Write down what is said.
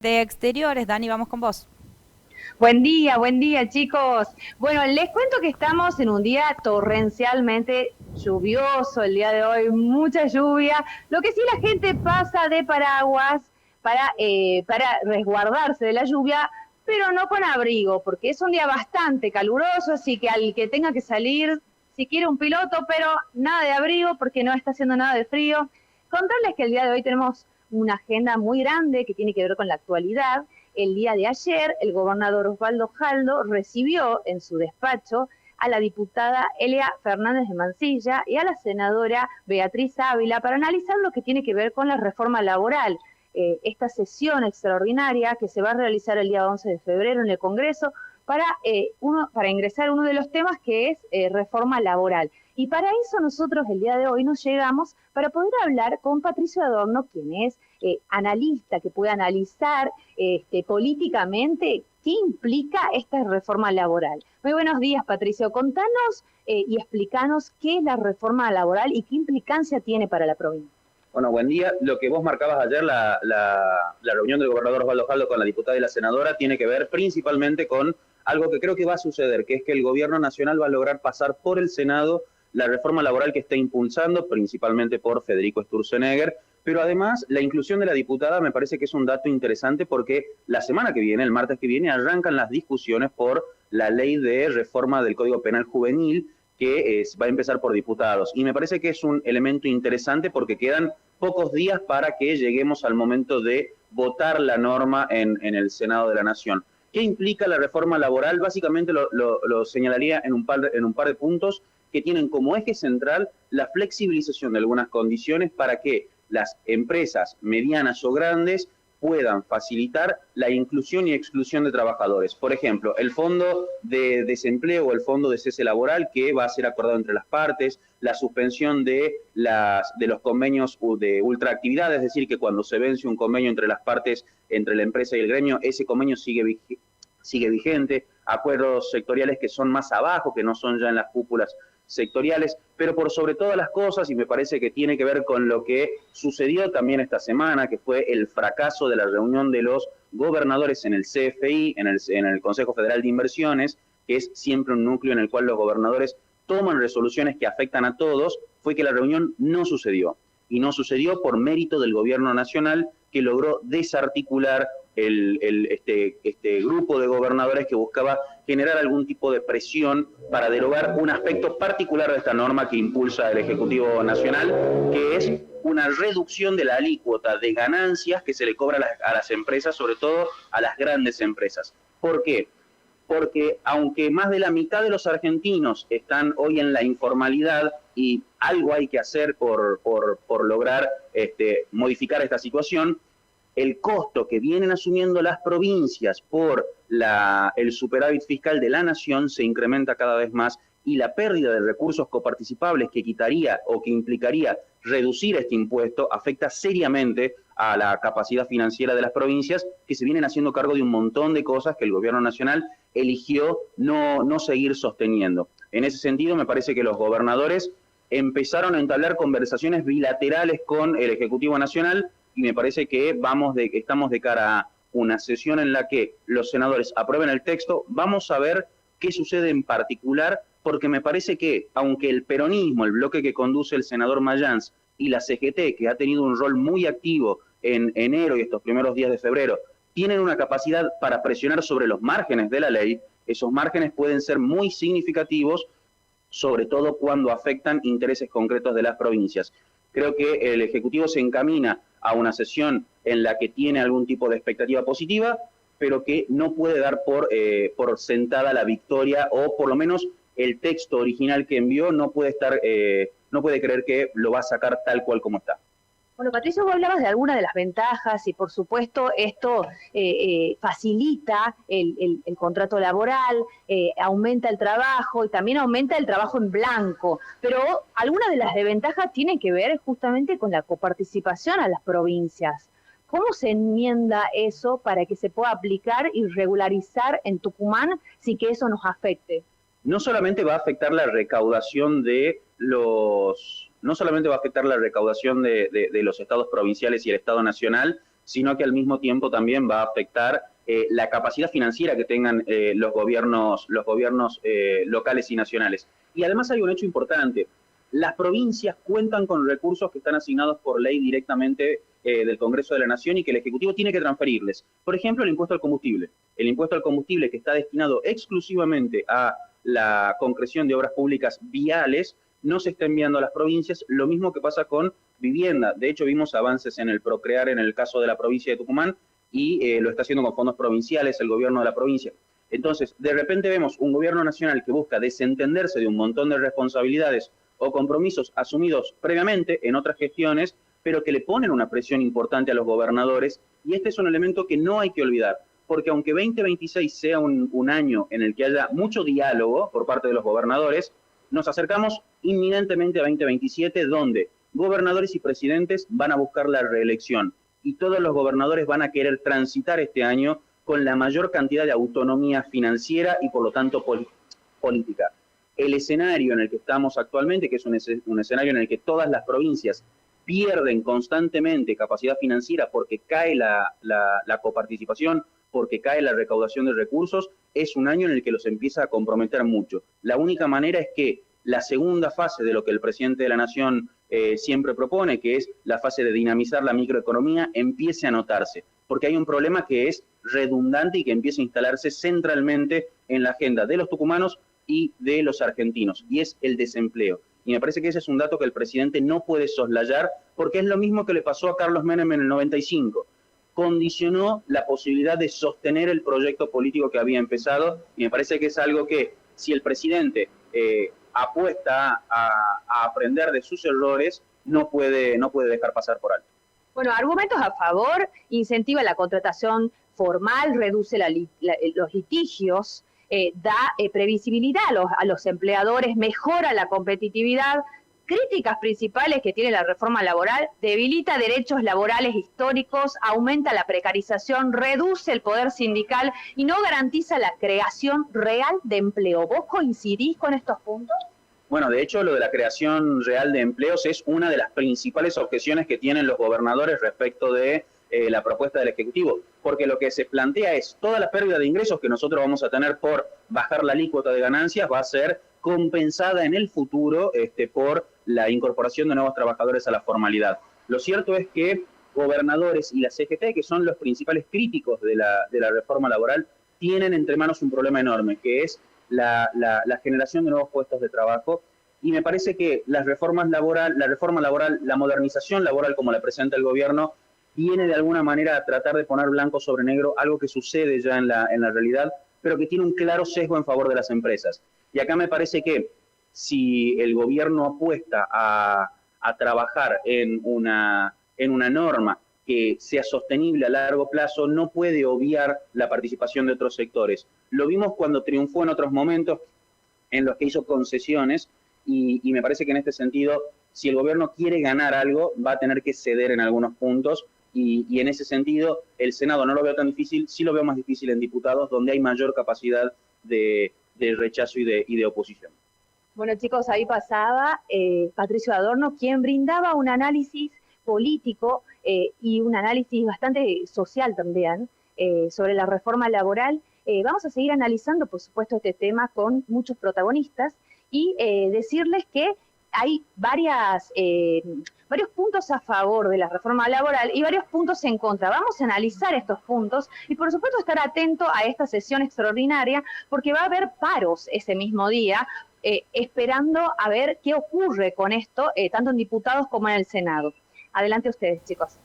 De exteriores, Dani, vamos con vos. Buen día chicos. Bueno, les cuento que estamos en un día torrencialmente lluvioso el día de hoy, mucha lluvia. Lo que sí la gente pasa de paraguas para resguardarse de la lluvia, pero no con abrigo, porque es un día bastante caluroso, así que al que tenga que salir, si quiere un piloto, pero nada de abrigo porque no está haciendo nada de frío. Contarles que el día de hoy tenemos una agenda muy grande que tiene que ver con la actualidad. El día de ayer, el gobernador Osvaldo Jaldo recibió en su despacho a la diputada Elia Fernández de Mansilla y a la senadora Beatriz Ávila para analizar lo que tiene que ver con la reforma laboral. Esta sesión extraordinaria que se va a realizar el día 11 de febrero en el Congreso para ingresar uno de los temas que es reforma laboral. Y para eso nosotros el día de hoy nos llegamos para poder hablar con Patricio Adorno, quien es analista, que puede analizar políticamente qué implica esta reforma laboral. Muy buenos días, Patricio. Contanos y explícanos qué es la reforma laboral y qué implicancia tiene para la provincia. Bueno, buen día. Lo que vos marcabas ayer, la reunión del gobernador Osvaldo Jaldo con la diputada y la senadora, tiene que ver principalmente con algo que creo que va a suceder, que es que el gobierno nacional va a lograr pasar por el Senado la reforma laboral que está impulsando, principalmente por Federico Sturzenegger, pero además la inclusión de la diputada me parece que es un dato interesante porque la semana que viene, el martes que viene, arrancan las discusiones por la ley de reforma del Código Penal Juvenil, que va a empezar por diputados. Y me parece que es un elemento interesante porque quedan pocos días para que lleguemos al momento de votar la norma en el Senado de la Nación. ¿Qué implica la reforma laboral? Básicamente lo señalaría en un par de puntos que tienen como eje central la flexibilización de algunas condiciones para que las empresas medianas o grandes puedan facilitar la inclusión y exclusión de trabajadores. Por ejemplo, el fondo de desempleo o el fondo de cese laboral que va a ser acordado entre las partes, la suspensión de los convenios de ultraactividad, es decir, que cuando se vence un convenio entre las partes, entre la empresa y el gremio, ese convenio sigue vigente, acuerdos sectoriales que son más abajo, que no son ya en las cúpulas sectoriales, pero por sobre todas las cosas, y me parece que tiene que ver con lo que sucedió también esta semana, que fue el fracaso de la reunión de los gobernadores en el CFI, en el Consejo Federal de Inversiones, que es siempre un núcleo en el cual los gobernadores toman resoluciones que afectan a todos, fue que la reunión no sucedió. Y no sucedió por mérito del gobierno nacional, que logró desarticular este grupo de gobernadores que buscaba generar algún tipo de presión para derogar un aspecto particular de esta norma que impulsa el Ejecutivo Nacional, que es una reducción de la alícuota de ganancias que se le cobra a las empresas, sobre todo a las grandes empresas. ¿Por qué? Porque aunque más de la mitad de los argentinos están hoy en la informalidad y algo hay que hacer por lograr modificar esta situación, el costo que vienen asumiendo las provincias por el superávit fiscal de la nación se incrementa cada vez más y la pérdida de recursos coparticipables que quitaría o que implicaría reducir este impuesto afecta seriamente a la capacidad financiera de las provincias, que se vienen haciendo cargo de un montón de cosas que el gobierno nacional eligió no seguir sosteniendo. En ese sentido, me parece que los gobernadores empezaron a entablar conversaciones bilaterales con el Ejecutivo Nacional y me parece que estamos de cara a una sesión en la que los senadores aprueben el texto. Vamos a ver qué sucede en particular, porque me parece que, aunque el peronismo, el bloque que conduce el senador Mayans, y la CGT, que ha tenido un rol muy activo en enero y estos primeros días de febrero, tienen una capacidad para presionar sobre los márgenes de la ley, esos márgenes pueden ser muy significativos, sobre todo cuando afectan intereses concretos de las provincias. Creo que el Ejecutivo se encamina a una sesión en la que tiene algún tipo de expectativa positiva, pero que no puede dar por sentada la victoria, o por lo menos el texto original que envió no puede creer que lo va a sacar tal cual como está. Bueno, Patricio, vos hablabas de algunas de las ventajas y, por supuesto, esto facilita el contrato laboral, aumenta el trabajo y también aumenta el trabajo en blanco. Pero algunas de las desventajas tienen que ver justamente con la coparticipación a las provincias. ¿Cómo se enmienda eso para que se pueda aplicar y regularizar en Tucumán sin que eso nos afecte? No solamente va a afectar la recaudación de los estados provinciales y el Estado nacional, sino que al mismo tiempo también va a afectar la capacidad financiera que tengan los gobiernos locales y nacionales. Y además hay un hecho importante. Las provincias cuentan con recursos que están asignados por ley directamente del Congreso de la Nación y que el Ejecutivo tiene que transferirles. Por ejemplo, el impuesto al combustible. El impuesto al combustible, que está destinado exclusivamente a la concreción de obras públicas viales, no se está enviando a las provincias. Lo mismo que pasa con vivienda. De hecho, vimos avances en el Procrear en el caso de la provincia de Tucumán y lo está haciendo con fondos provinciales el gobierno de la provincia. Entonces, de repente vemos un gobierno nacional que busca desentenderse de un montón de responsabilidades o compromisos asumidos previamente en otras gestiones, pero que le ponen una presión importante a los gobernadores, y este es un elemento que no hay que olvidar, porque aunque 2026 sea un año en el que haya mucho diálogo por parte de los gobernadores, nos acercamos inminentemente a 2027, donde gobernadores y presidentes van a buscar la reelección, y todos los gobernadores van a querer transitar este año con la mayor cantidad de autonomía financiera y por lo tanto política. El escenario en el que estamos actualmente, que es un escenario en el que todas las provincias pierden constantemente capacidad financiera porque cae la coparticipación, porque cae la recaudación de recursos, es un año en el que los empieza a comprometer mucho. La única manera es que la segunda fase de lo que el presidente de la Nación siempre propone, que es la fase de dinamizar la microeconomía, empiece a notarse, porque hay un problema que es redundante y que empieza a instalarse centralmente en la agenda de los tucumanos y de los argentinos, y es el desempleo. Y me parece que ese es un dato que el presidente no puede soslayar, porque es lo mismo que le pasó a Carlos Menem en el 95. Condicionó la posibilidad de sostener el proyecto político que había empezado, y me parece que es algo que, si el presidente apuesta a aprender de sus errores, no puede dejar pasar por alto. Bueno, argumentos a favor: incentiva la contratación formal, reduce los litigios, da previsibilidad a los empleadores, mejora la competitividad. Críticas principales que tiene la reforma laboral: debilita derechos laborales históricos, aumenta la precarización, reduce el poder sindical y no garantiza la creación real de empleo. ¿Vos coincidís con estos puntos? Bueno, de hecho, lo de la creación real de empleos es una de las principales objeciones que tienen los gobernadores respecto de la propuesta del Ejecutivo, porque lo que se plantea es toda la pérdida de ingresos que nosotros vamos a tener por bajar la alícuota de ganancias va a ser compensada en el futuro por la incorporación de nuevos trabajadores a la formalidad. Lo cierto es que gobernadores y la CGT, que son los principales críticos de la reforma laboral, tienen entre manos un problema enorme, que es la generación de nuevos puestos de trabajo, y me parece que la reforma laboral, la modernización laboral como la presenta el gobierno, viene de alguna manera a tratar de poner blanco sobre negro algo que sucede ya en la realidad, pero que tiene un claro sesgo en favor de las empresas. Y acá me parece que si el gobierno apuesta a trabajar en una norma que sea sostenible a largo plazo, no puede obviar la participación de otros sectores. Lo vimos cuando triunfó en otros momentos en los que hizo concesiones, y me parece que en este sentido, si el gobierno quiere ganar algo, va a tener que ceder en algunos puntos, y en ese sentido el Senado no lo veo tan difícil, sí lo veo más difícil en diputados, donde hay mayor capacidad de rechazo y de oposición. Bueno, chicos, ahí pasaba Patricio Adorno, quien brindaba un análisis político y un análisis bastante social también sobre la reforma laboral. Vamos a seguir analizando, por supuesto, este tema con muchos protagonistas y decirles que hay varios puntos a favor de la reforma laboral y varios puntos en contra. Vamos a analizar estos puntos y, por supuesto, estar atento a esta sesión extraordinaria, porque va a haber paros ese mismo día, esperando a ver qué ocurre con esto, tanto en diputados como en el Senado. Adelante ustedes, chicos.